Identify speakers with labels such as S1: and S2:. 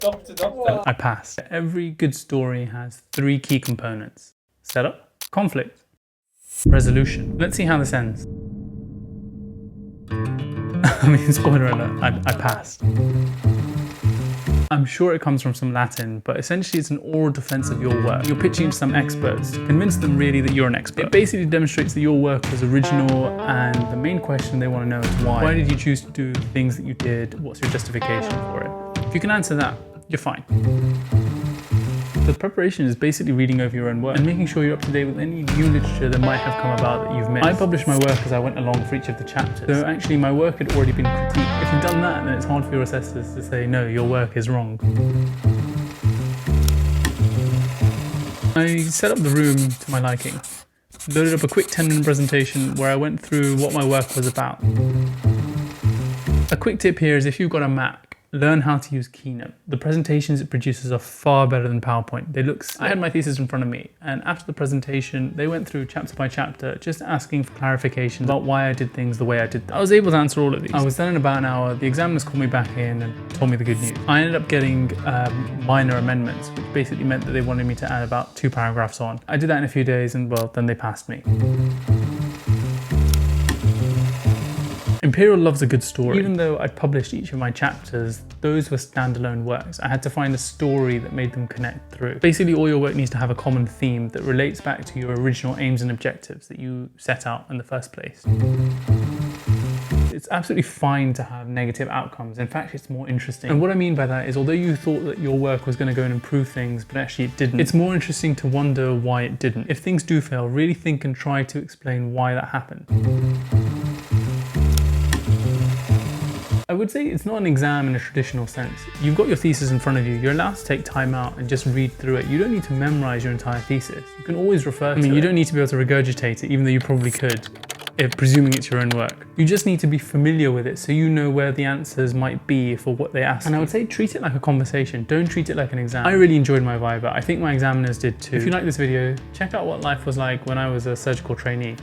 S1: Doctor. I passed. Every good story has 3 key components: setup, conflict, resolution. Let's see how this ends. I mean, spoiler alert, I passed. I'm sure it comes from some Latin, but essentially it's an oral defense of your work. You're pitching to some experts to convince them really that you're an expert. It basically demonstrates that your work was original, and the main question they want to know is why. Why did you choose to do the things that you did? What's your justification for it? If you can answer that, you're fine. The preparation is basically reading over your own work and making sure you're up to date with any new literature that might have come about that you've missed. I published my work as I went along for each of the chapters, so actually my work had already been critiqued. If you've done that, then it's hard for your assessors to say, no, your work is wrong. I set up the room to my liking, loaded up a quick 10-minute presentation where I went through what my work was about. A quick tip here is if you've got a Mac, learn how to use Keynote. The presentations it produces are far better than PowerPoint. They look slick. I had my thesis in front of me, and after the presentation, they went through chapter by chapter, just asking for clarification about why I did things the way I did them. I was able to answer all of these. I was done in about an hour. The examiners called me back in and told me the good news. I ended up getting minor amendments, which basically meant that they wanted me to add about 2 paragraphs on. I did that in a few days, and well, then they passed me. Imperial loves a good story. Even though I published each of my chapters, those were standalone works. I had to find a story that made them connect through. Basically, all your work needs to have a common theme that relates back to your original aims and objectives that you set out in the first place. It's absolutely fine to have negative outcomes. In fact, it's more interesting. And what I mean by that is, although you thought that your work was going to go and improve things, but actually it didn't, it's more interesting to wonder why it didn't. If things do fail, really think and try to explain why that happened. I would say it's not an exam in a traditional sense. You've got your thesis in front of you. You're allowed to take time out and just read through it. You don't need to memorize your entire thesis. You can always refer to it. I mean, you don't need to be able to regurgitate it, even though you probably could, presuming it's your own work. You just need to be familiar with it so you know where the answers might be for what they ask. And I would say treat it like a conversation. Don't treat it like an exam. I really enjoyed my Viva. I think my examiners did too. If you like this video, check out what life was like when I was a surgical trainee.